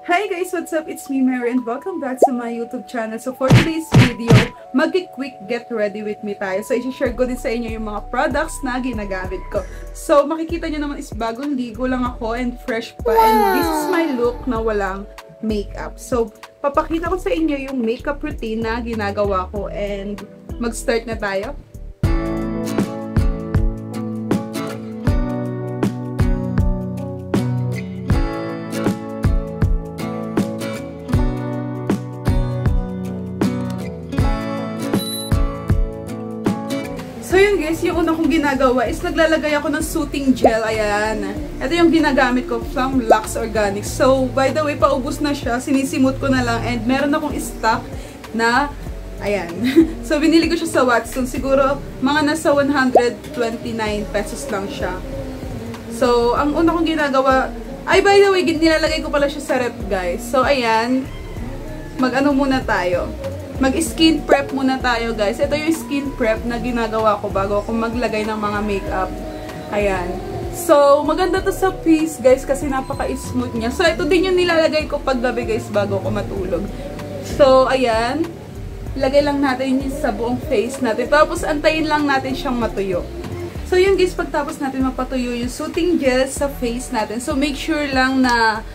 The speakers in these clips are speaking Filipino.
Hi guys! What's up? It's me, Mary, and welcome back to my YouTube channel. So for today's video, mag-quick get ready with me tayo. So i-share ko din sa inyo yung mga products na ginagamit ko. So makikita nyo naman is bagong ligo lang ako and fresh pa. And this is my look na walang makeup. So papakita ko sa inyo yung makeup routine na ginagawa ko and mag-start na tayo. So yun guys, yung una kong ginagawa is naglalagay ako ng soothing gel. Ayan. Ito yung ginagamit ko from Lux Organics. So by the way, paubos na siya. Sinisimot ko na lang and meron akong stock na ayan. So binili ko siya sa Watson. Siguro mga nasa 129 pesos lang siya. So ang una kong ginagawa, ay by the way, nilalagay ko pala siya sa rep guys. So ayan, mag-ano muna tayo. Mag-skin prep muna tayo guys. Ito yung skin prep na ginagawa ko bago ako maglagay ng mga makeup. Ayan. So, maganda to sa face guys kasi napaka-smooth niya. So, ito din yung nilalagay ko paggabi guys bago ako matulog. So, ayan. Lagay lang natin yung sa buong face natin. Tapos, antayin lang natin siyang matuyo. So, yun guys, pagtapos natin mapatuyo yung soothing gel sa face natin. So, make sure lang na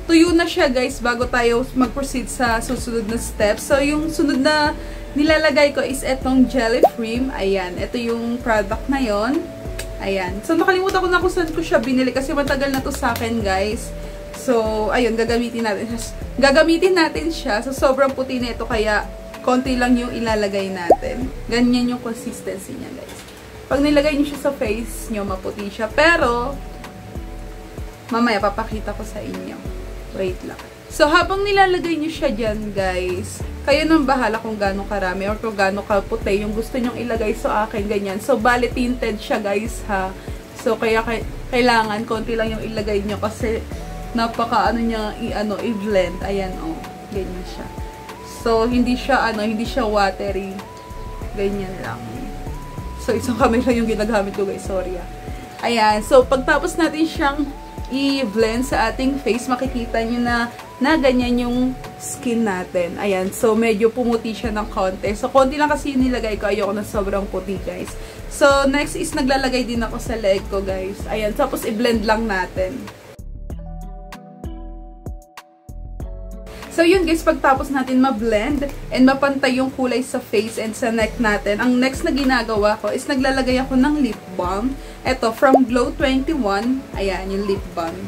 tuyo na siya guys bago tayo mag-proceed sa susunod na steps. So yung sunod na nilalagay ko is etong Jelly Cream. Ayan, ito yung product na yon. Ayan. So nakalimutan ko na kung saan ko siya binili kasi matagal na to sa akin guys. So ayun, gagamitin natin siya. So sobrang puti na ito kaya konti lang yung ilalagay natin. Ganyan yung consistency niya guys. Pag nilagay niyo siya sa face niyo, maputi siya. Pero mamaya papakita ko sa inyo. Wait lang. So, habang nilalagay nyo siya dyan, guys, kayo nang bahala kung gaano karami or kung gaano kaputi yung gusto nyong ilagay sa akin, ganyan. So, bali tinted siya, guys, ha. So, kaya kailangan konti lang yung ilagay nyo kasi napaka, niya, i-blend. Ayan, oh. Ganyan siya. So, hindi siya watery. Ganyan lang. So, isang kamay lang yung ginagamit ko, guys. Sorry, ah. Ayan. So, pagtapos natin siyang i-blend sa ating face, makikita nyo na ganyan yung skin natin. Ayan. So, medyo pumuti siya ng konti. So, konti lang kasi nilagay ko. Ayoko na sobrang puti, guys. So, next is naglalagay din ako sa leg ko, guys. Ayan. Tapos, i-blend lang natin. So, yun guys, pagtapos natin ma-blend and mapantay yung kulay sa face and sa neck natin, ang next na ginagawa ko is naglalagay ako ng lip balm. Ito, from Glow 21. Ayan, yung lip balm.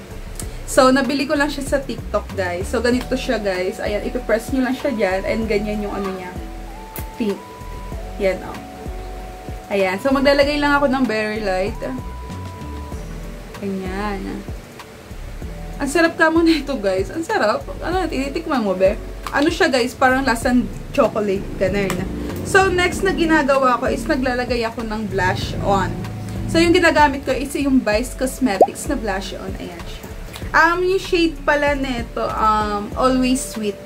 So, nabili ko lang siya sa TikTok, guys. So, ganito siya, guys. Ayan, ipipress nyo lang siya dyan and ganyan yung ano niya. Pink. Yan, oh. Ayan. So, maglalagay lang ako ng very light. Ganyan. Ang sarap ka mo nito, guys. Ang sarap. Ano, tinitikman mo, be? Ano siya, guys? Parang lasang chocolate. Ganun. So, next na ginagawa ko is naglalagay ako ng blush on. So, yung ginagamit ko is yung Vice Cosmetics na blush on. Ayan siya. Yung shade pala nito, Always Sweet.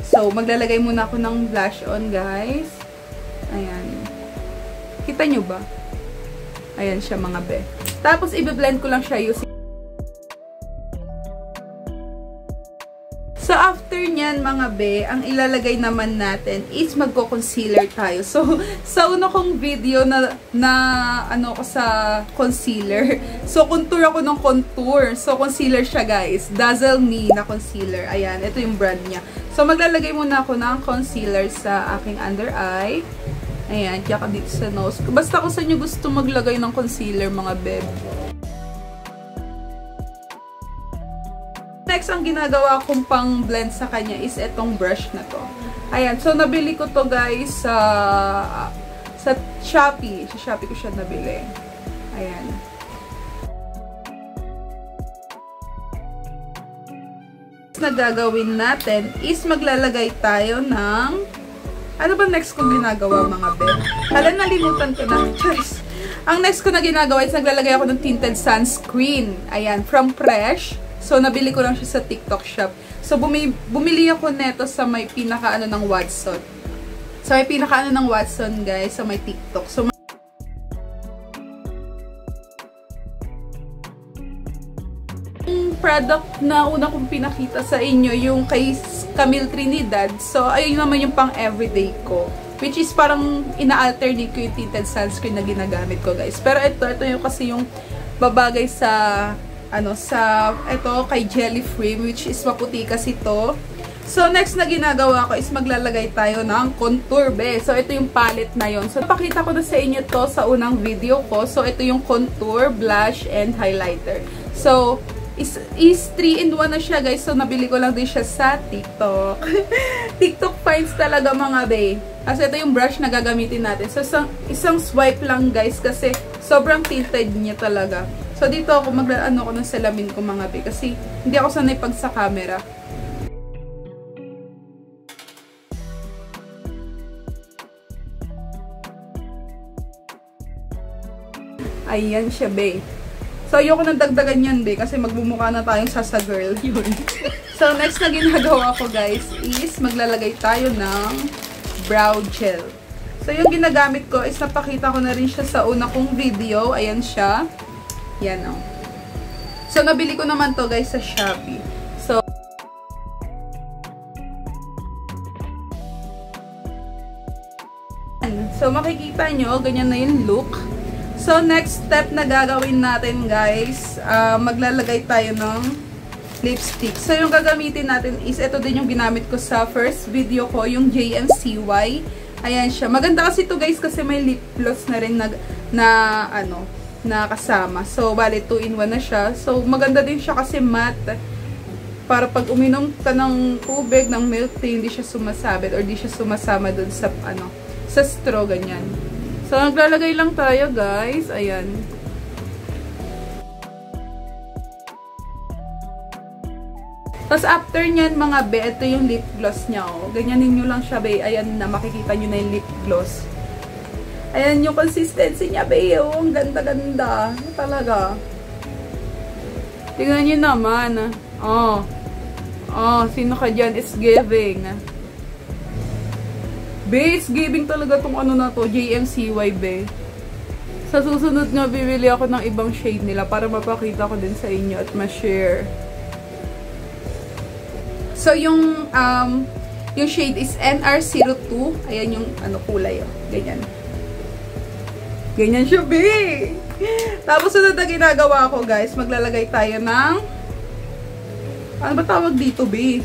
So, maglalagay muna ako ng blush on, guys. Ayan. Kita nyo ba? Ayan siya, mga be. Tapos, i-blend ko lang siya using So, after nyan, mga be, ang ilalagay naman natin is magko-concealer tayo. So, sa una kong video ano ko sa concealer. So, contour ako ng contour. So, concealer siya, guys. Dazzle Me na concealer. Ayan, ito yung brand niya. So, maglalagay muna ako ng concealer sa aking under eye. Ayan, kaya dito sa nose. Basta kung saan nyo gusto maglagay ng concealer, mga be. Next, ang ginagawa kong pang blend sa kanya is itong brush na to. Ayan. So, nabili ko to guys sa Shopee. Sa Shopee ko siya nabili. Ayan. Next na gagawin natin is maglalagay tayo ng ano ba next kong ginagawa, mga ben? Hala, nalimutan ko na. Choice. Ang next ko na ginagawa is naglalagay ako ng tinted sunscreen. Ayan. From Fresh. So, nabili ko lang siya sa TikTok shop. So, bumili ako neto sa may pinaka-ano ng Watson. So, may pinaka-ano ng Watson, guys, sa may TikTok. So, product na una kong pinakita sa inyo, yung kay Camille Trinidad. So, ayun naman yung pang everyday ko. Which is parang ina-alternate ko yung tinted sunscreen na ginagamit ko, guys. Pero ito yung kasi yung babagay sa, ito kay Jelly Frame, which is maputi kasi to. So, next na ginagawa ko is maglalagay tayo ng contour, be. So, ito yung palette na yon. So, pakita ko na sa inyo to sa unang video ko. So, ito yung contour, blush, and highlighter. So, is 3-in-1 na siya, guys. So, nabili ko lang din siya sa TikTok. TikTok finds talaga, mga be. Kasi ito yung brush na gagamitin natin. So, isang swipe lang, guys, kasi sobrang tinted niya talaga. So, dito ako mag-ano ko ng salamin ko, mga be. Kasi hindi ako sanay pag sa camera. Ayan siya, be. So, ayoko nang dagdagan yan, be, kasi magbumukha na tayong sasa girl. Yun. So, next na ginagawa ko, guys, is maglalagay tayo ng brow gel. So, yung ginagamit ko is napakita ko na rin siya sa una kong video. Ayan siya. Yan, o. So, nabili ko naman to, guys, sa Shopee. So, makikita nyo, ganyan na yung look. So, next step na gagawin natin, guys, maglalagay tayo ng lipstick. So, yung gagamitin natin is, ito din yung ginamit ko sa first video ko, yung JMCY. Ayan siya. Maganda kasi ito, guys, kasi may lip gloss na rin na kasama. So, bali, 2-in-1 na siya. So, maganda din siya kasi matte. Para pag uminom ka ng tubig, ng milk tea, hindi siya sumasabit or hindi siya sumasama dun sa, sa straw, ganyan. So, naglalagay lang tayo, guys. Ayan. Tapos, after nyan, mga be, ito yung lip gloss niya, oh. Ganyanin nyo lang siya, be. Ayan na, makikita nyo na yung lip gloss. Ayan yung consistency niya, be. Oh, ang ganda-ganda. Talaga. Tingnan nyo naman. Oh. Oh, sino ka dyan? It's giving. Be, giving talaga tong na to, JMCY, be. Sa susunod nga, bibili ako ng ibang shade nila para mapakita ko din sa inyo at ma-share. So, yung shade is NR02. Ayan yung, kulay, oh. Ganyan. Ganyan siya, be. Tapos, sunod na ginagawa ko, guys, maglalagay tayo ng, ano ba tawag dito, be?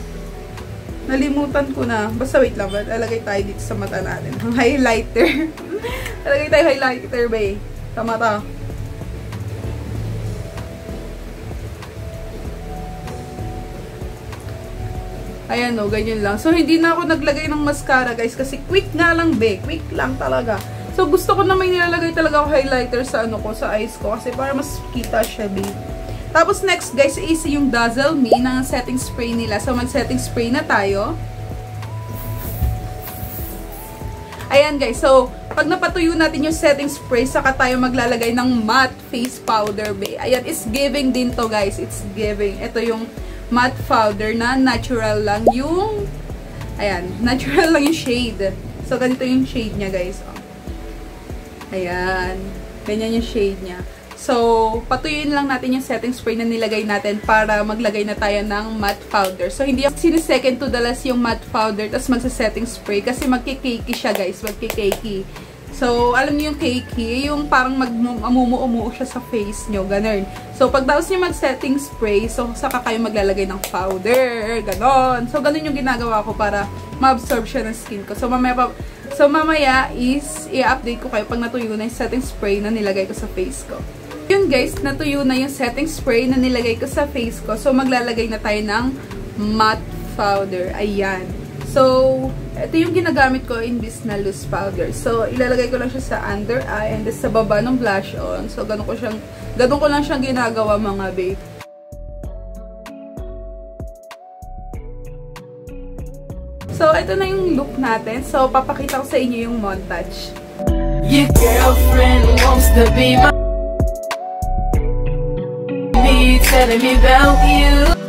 Nalimutan ko na. Basta wait lang. Lalagay tayo dito sa mata natin. Ang highlighter. Lalagay tayo highlighter, ba? Sa mata. Ayan, o. Ganyan lang. So, hindi na ako naglagay ng mascara, guys. Kasi quick nga lang, be. Quick lang talaga. So, gusto ko na may nilalagay talaga ako highlighter sa sa eyes ko. Kasi para mas kita siya, be. Tapos next, guys, is yung Dazzle Me ng setting spray nila. So, mag-setting spray na tayo. Ayan, guys. So, pag napatuyo natin yung setting spray, saka tayo maglalagay ng matte face powder, be. Ayan, it's giving din to, guys. It's giving. Ito yung matte powder na natural lang yung, ayan, natural lang yung shade. So, ganito yung shade niya, guys. Oh. Ayan. Ganyan yung shade niya. So, patuyuin lang natin yung setting spray na nilagay natin para maglagay na tayo ng matte powder. So, hindi ako sinisecond to the last yung matte powder tapos magsa-setting spray kasi magkikakey siya, guys. Magkikakey. So, alam niyo yung cakey, yung parang mamumu-umuo siya sa face nyo. Ganun. So, pagdaos nyo mag-setting spray, so, saka kayo maglalagay ng powder. Ganon. So, ganun yung ginagawa ko para ma-absorb siya ng skin ko. So, mamaya is i-update ko kayo pag natuyo na yung setting spray na nilagay ko sa face ko. Yun, guys, natuyo na yung setting spray na nilagay ko sa face ko. So, maglalagay na tayo ng matte powder. Ayan. So, ito yung ginagamit ko in this na loose powder. So, ilalagay ko lang siya sa under eye and sa baba ng blush on. So, ganun ko lang siyang ginagawa, mga babe. So, ito na yung look natin. So, papakita ko sa inyo yung montage. Your girlfriend wants to be my... me telling me about you.